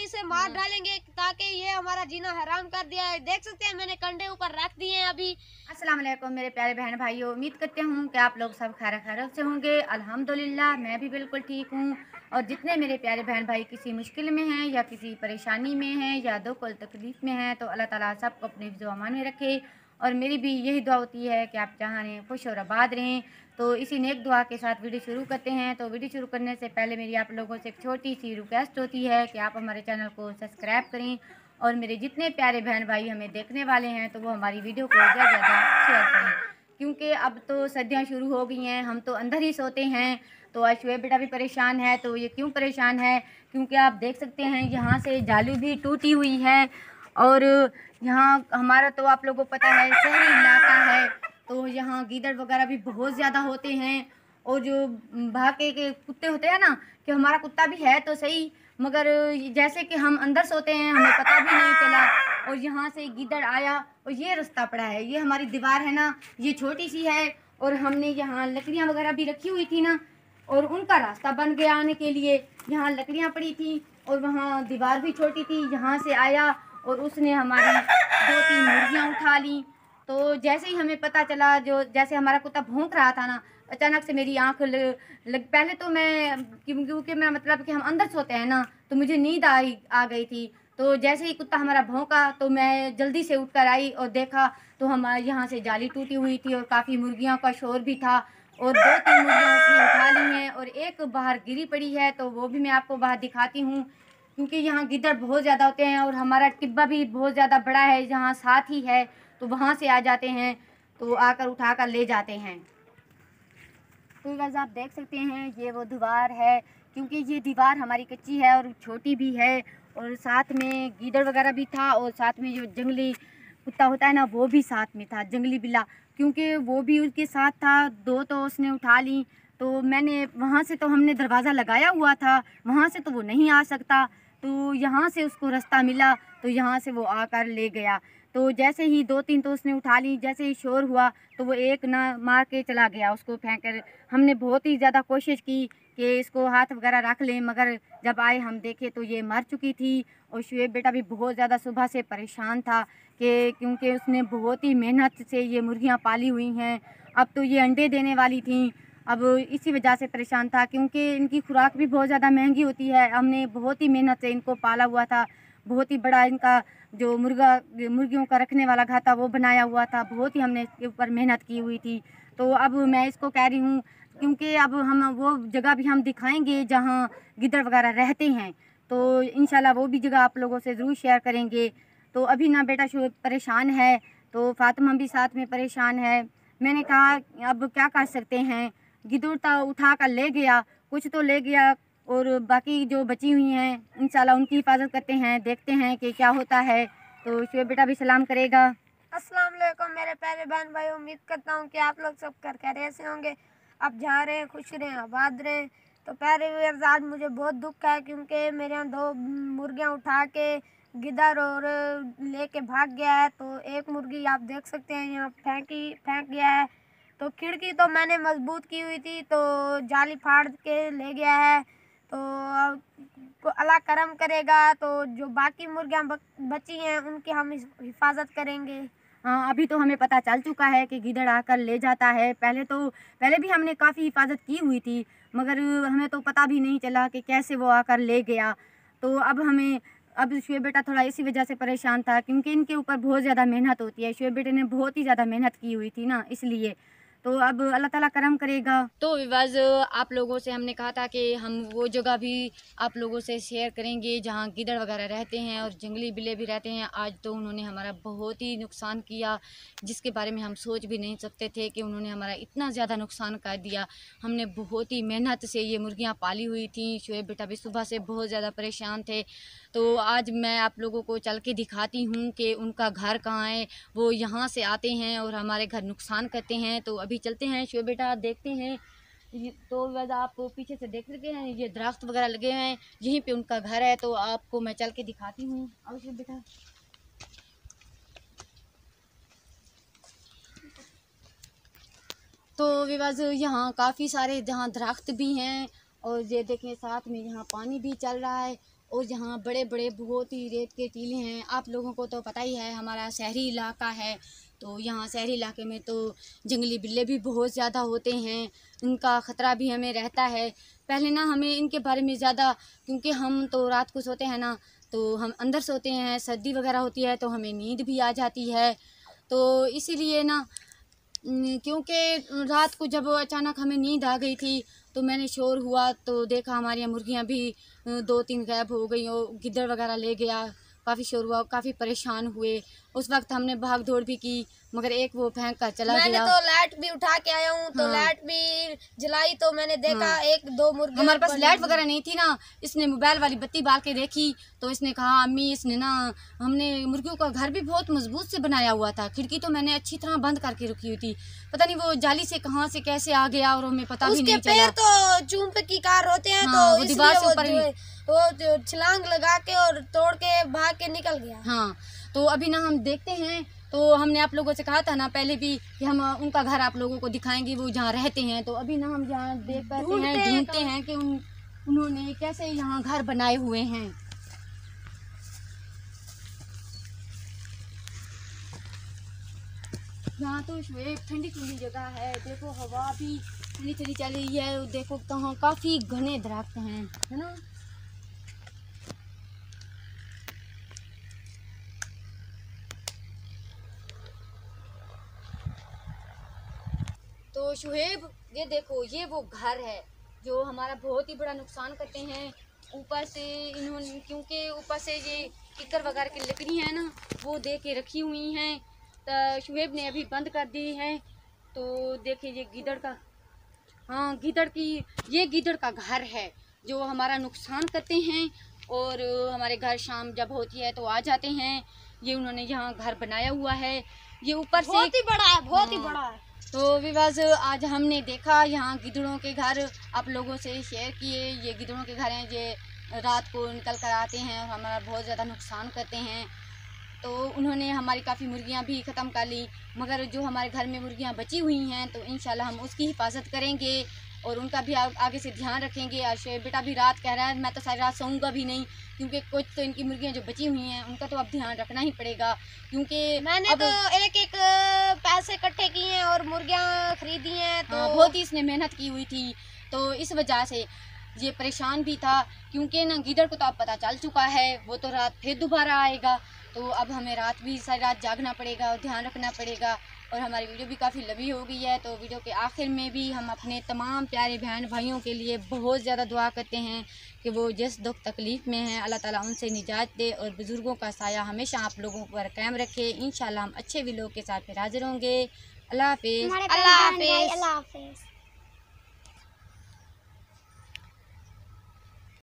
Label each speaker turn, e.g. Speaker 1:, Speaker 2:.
Speaker 1: इसे मार डालेंगे ताकि ये हमारा जीना हराम कर दिया है। देख सकते हैं मैंने कंडे ऊपर रख दिए हैं अभी।
Speaker 2: अस्सलाम वालेकुम मेरे प्यारे बहन भाइयों, उम्मीद करते हूँ कि आप लोग सब खैर से होंगे। अल्हम्दुलिल्लाह मैं भी बिल्कुल ठीक हूँ। और जितने मेरे प्यारे बहन भाई किसी मुश्किल में हैं या किसी परेशानी में हैं या दुख और तकलीफ़ में हैं, तो अल्लाह ताला सबको अपने हिफ्ज़ व अमान में रखे। और मेरी भी यही दुआ होती है कि आप जहाँ रहें खुश और आबाद रहें। तो इसी नेक दुआ के साथ वीडियो शुरू करते हैं। तो वीडियो शुरू करने से पहले मेरी आप लोगों से एक छोटी सी रिक्वेस्ट होती है कि आप हमारे चैनल को सब्सक्राइब करें और मेरे जितने प्यारे बहन भाई हमें देखने वाले हैं तो वो हमारी वीडियो को ज़्यादा से ज़्यादा शेयर करें, क्योंकि अब तो सर्दियाँ शुरू हो गई हैं, हम तो अंदर ही सोते हैं। तो आज शुएब बेटा भी परेशान है। तो ये क्यों परेशान है? क्योंकि आप देख सकते हैं यहाँ से जाली भी टूटी हुई है। और यहाँ हमारा तो आप लोगों को पता है शहरी इलाका है, तो यहाँ गीदड़ वगैरह भी बहुत ज़्यादा होते हैं। और जो भागे के कुत्ते होते हैं ना, कि हमारा कुत्ता भी है तो सही, मगर जैसे कि हम अंदर सोते हैं हमें पता भी नहीं चला और यहाँ से गीदड़ आया और ये रास्ता पड़ा है। ये हमारी दीवार है ना, ये छोटी सी है और हमने यहाँ लकड़ियाँ वगैरह भी रखी हुई थी ना, और उनका रास्ता बन गया आने के लिए। यहाँ लकड़ियाँ पड़ी थी और वहाँ दीवार भी छोटी थी, यहाँ से आया और उसने हमारी 2-3 मुर्गियाँ उठा ली। तो जैसे ही हमें पता चला, जो जैसे हमारा कुत्ता भौंक रहा था ना, अचानक से मेरी आँख पहले तो मैं क्योंकि मेरा मतलब कि हम अंदर सोते हैं ना, तो मुझे नींद आ गई थी। तो जैसे ही कुत्ता हमारा भौंका तो मैं जल्दी से उठकर आई और देखा तो हमारे यहाँ से जाली टूटी हुई थी और काफ़ी मुर्गियों का शोर भी था। और 2-3 मुर्गियाँ उसने उठा ली हैं और एक बाहर गिरी पड़ी है, तो वो भी मैं आपको बाहर दिखाती हूँ। क्योंकि यहाँ गिद्दड़ बहुत ज़्यादा होते हैं और हमारा टिब्बा भी बहुत ज़्यादा बड़ा है, जहाँ साथ ही है, तो वहाँ से आ जाते हैं, तो आकर उठा कर ले जाते हैं। तो वैसे आप देख सकते हैं ये वो दीवार है, क्योंकि ये दीवार हमारी कच्ची है और छोटी भी है। और साथ में गीदड़ वगैरह भी था और साथ में जो जंगली कुत्ता होता है ना, वो भी साथ में था, जंगली बिल्ला, क्योंकि वो भी उसके साथ था। 2 तो उसने उठा ली। तो मैंने वहाँ से, तो हमने दरवाज़ा लगाया हुआ था, वहाँ से तो वो नहीं आ सकता, तो यहाँ से उसको रास्ता मिला, तो यहाँ से वो आकर ले गया। तो जैसे ही 2-3 तो उसने उठा ली, जैसे ही शोर हुआ तो वो एक ना मार के चला गया, उसको फेंक कर। हमने बहुत ही ज़्यादा कोशिश की कि इसको हाथ वगैरह रख लें, मगर जब आए हम देखे तो ये मर चुकी थी। और शुएब बेटा भी बहुत ज़्यादा सुबह से परेशान था कि क्योंकि उसने बहुत ही मेहनत से ये मुर्गियाँ पाली हुई हैं। अब तो ये अंडे देने वाली थी, अब इसी वजह से परेशान था, क्योंकि इनकी खुराक भी बहुत ज़्यादा महंगी होती है। हमने बहुत ही मेहनत से इनको पाला हुआ था, बहुत ही बड़ा इनका जो मुर्गियों का रखने वाला घर था वो बनाया हुआ था, बहुत ही हमने इसके ऊपर मेहनत की हुई थी। तो अब मैं इसको कह रही हूँ, क्योंकि अब हम वो जगह भी हम दिखाएंगे जहाँ गिद्दड़ वगैरह रहते हैं, तो इंशाल्लाह वो भी जगह आप लोगों से ज़रूर शेयर करेंगे। तो अभी ना बेटा शुएब परेशान है, तो फातिमा भी साथ में परेशान है। मैंने कहा अब क्या कर सकते हैं, गिद्दड़ तो उठा कर ले गया, कुछ तो ले गया, और बाकी जो बची हुई हैं इंशाल्लाह उनकी हिफाजत करते हैं, देखते हैं कि क्या होता है। तो शुएब बेटा भी सलाम करेगा।
Speaker 1: अस्सलाम वालेकुम मेरे प्यारे बहन भाई, उम्मीद करता हूँ कि आप लोग सब खैरियत से होंगे। अब जा रहे हैं, खुश रहें, आबाद रहें। तो प्यारे व्यूअर्स, आज मुझे बहुत दुख है क्योंकि मेरे यहाँ 2 मुर्गियाँ उठा के गिद्दड़ और लेके भाग गया है। तो एक मुर्गी आप देख सकते हैं यहाँ फेंक गया है। तो खिड़की तो मैंने मजबूत की हुई थी, तो जाली फाड़ के ले गया है। तो अल्लाह करम करेगा, तो जो बाकी मुर्गियाँ बची हैं उनकी हम हिफाजत करेंगे।
Speaker 2: हाँ, अभी तो हमें पता चल चुका है कि गीदड़ आकर ले जाता है। पहले भी हमने काफ़ी हिफाजत की हुई थी, मगर हमें तो पता भी नहीं चला कि कैसे वो आकर ले गया। तो अब शुएब बेटा थोड़ा इसी वजह से परेशान था, क्योंकि इनके ऊपर बहुत ज़्यादा मेहनत होती है। शुएब बेटे ने बहुत ही ज़्यादा मेहनत की हुई थी ना, इसलिए। तो अब अल्लाह ताला करम करेगा। तो विवाज आप लोगों से हमने कहा था कि हम वो जगह भी आप लोगों से शेयर करेंगे जहाँ गीदड़ वगैरह रहते हैं और जंगली बिल्ले भी रहते हैं। आज तो उन्होंने हमारा बहुत ही नुकसान किया, जिसके बारे में हम सोच भी नहीं सकते थे कि उन्होंने हमारा इतना ज़्यादा नुकसान कर दिया। हमने बहुत ही मेहनत से ये मुर्गियाँ पाली हुई थी। शुएब बेटा भी सुबह से बहुत ज़्यादा परेशान थे। तो आज मैं आप लोगों को चल के दिखाती हूँ कि उनका घर कहाँ है। वो यहाँ से आते हैं और हमारे घर नुकसान करते हैं। तो अभी चलते हैं शुएब बेटा, देखते हैं। तो वैसे आप पीछे से देख सकते हैं ये दरख्त वगैरह लगे हैं, यहीं पे उनका घर है। तो आपको मैं चल के दिखाती हूँ। आओ शुएब बेटा। तो विवाज यहाँ काफ़ी सारे जहाँ दरख्त भी हैं और ये देखें साथ में यहाँ पानी भी चल रहा है। और यहाँ बड़े बड़े बहुत ही रेत के टीले हैं। आप लोगों को तो पता ही है हमारा शहरी इलाका है, तो यहाँ शहरी इलाके में तो जंगली बिल्ले भी बहुत ज़्यादा होते हैं, इनका ख़तरा भी हमें रहता है। पहले ना हमें इनके बारे में ज़्यादा, क्योंकि हम तो रात को सोते हैं ना, तो हम अंदर सोते हैं, सर्दी वगैरह होती है तो हमें नींद भी आ जाती है। तो इसीलिए ना क्योंकि रात को जब अचानक हमें नींद आ गई थी तो मैंने शोर हुआ तो देखा हमारी मुर्गियां भी 2-3 गायब हो गई और गिद्दड़ वगैरह ले गया। काफ़ी शोर हुआ, काफ़ी परेशान हुए। उस वक्त हमने भाग दौड़ भी की, मगर एक वो फेंक कर चला
Speaker 1: मैंने
Speaker 2: गया।
Speaker 1: तो लाइट भी उठा के आया हूँ, तो
Speaker 2: हाँ।
Speaker 1: लाइट भी जलाई तो मैंने देखा 1-2 मुर्गे।
Speaker 2: हमारे पास लाइट वगैरह नहीं थी ना, इसने मोबाइल वाली बत्ती बाल के देखी तो इसने कहा अम्मी, इसने ना, हमने मुर्गियों का घर भी बहुत मजबूत से बनाया हुआ था, खिड़की तो मैंने अच्छी तरह बंद करके रखी हुई थी, पता नहीं वो जाली से कहाँ से कैसे आ गया और हमें पता भी नहीं चला।
Speaker 1: पैर तो चूंप की कार होते हैं,
Speaker 2: हाँ,
Speaker 1: तो
Speaker 2: वो दीवार से ऊपर
Speaker 1: वो छलांग लगा के और तोड़ के भाग के निकल गया।
Speaker 2: हाँ, तो अभी ना हम देखते हैं, तो हमने आप लोगों से कहा था ना पहले भी कि हम उनका घर आप लोगों को दिखाएंगे, वो जहाँ रहते हैं। तो अभी ना हम जहाँ देख पाते हैं, ढूंढते हैं कि उन्होंने कैसे यहाँ घर बनाए हुए हैं। यहाँ तो शुएब ठंडी ठंडी जगह है, देखो हवा भी ठंडी ठंडी चल रही है, देखो कहाँ काफ़ी घने दरख्त हैं, है ना। तो शुएब ये देखो, ये वो घर है जो हमारा बहुत ही बड़ा नुकसान करते हैं। ऊपर से इन्होंने, क्योंकि ऊपर से ये किकर वगैरह की लकड़ी है ना, वो दे के रखी हुई हैं, तो शुएब ने अभी बंद कर दी है। तो देखिए ये गिदड़ का, हाँ ये गिदड़ का घर है जो हमारा नुकसान करते हैं, और हमारे घर शाम जब होती है तो आ जाते हैं। ये उन्होंने यहाँ घर बनाया हुआ है, ये ऊपर से
Speaker 1: बहुत ही बड़ा है, बहुत ही बड़ा है।
Speaker 2: तो विवाज आज हमने देखा यहाँ गिद्धड़ों के घर, आप लोगों से शेयर किए। ये गिद्धड़ों के घर हैं, ये रात को निकल कर आते हैं और हमारा बहुत ज़्यादा नुकसान करते हैं। तो उन्होंने हमारी काफ़ी मुर्गियाँ भी ख़त्म कर ली, मगर जो हमारे घर में मुर्गियाँ बची हुई हैं तो इंशाल्लाह हम उसकी हिफाजत करेंगे और उनका भी आगे से ध्यान रखेंगे। और शेर बेटा भी रात कह रहा है मैं तो सारी रात सोऊंगा भी नहीं, क्योंकि कुछ तो इनकी मुर्गियाँ जो बची हुई हैं उनका तो अब ध्यान रखना ही पड़ेगा, क्योंकि
Speaker 1: मैंने तो एक पैसे इकट्ठे किए हैं और मुर्गियाँ खरीदी हैं। तो
Speaker 2: बहुत ही इसने मेहनत की हुई थी, तो इस वजह से ये परेशान भी था, क्योंकि ना गिदड़ को तो अब पता चल चुका है, वो तो रात फिर दोबारा आएगा। तो अब हमें रात भी सारी रात जागना पड़ेगा और ध्यान रखना पड़ेगा। और हमारी वीडियो भी काफ़ी लंबी हो गई है, तो वीडियो के आखिर में भी हम अपने तमाम प्यारे बहन भाइयों के लिए बहुत ज़्यादा दुआ करते हैं कि वो जिस दुख तकलीफ़ में हैं अल्लाह ताला उनसे निजात दे और बुज़ुर्गों का साया हमेशा आप लोगों पर कायम रखे। इंशाल्लाह हम अच्छे वीडियो के साथ फिर हाजिर होंगे। अल्लाह हाफ़िज़।
Speaker 1: अल्लाह हाफ़िज़।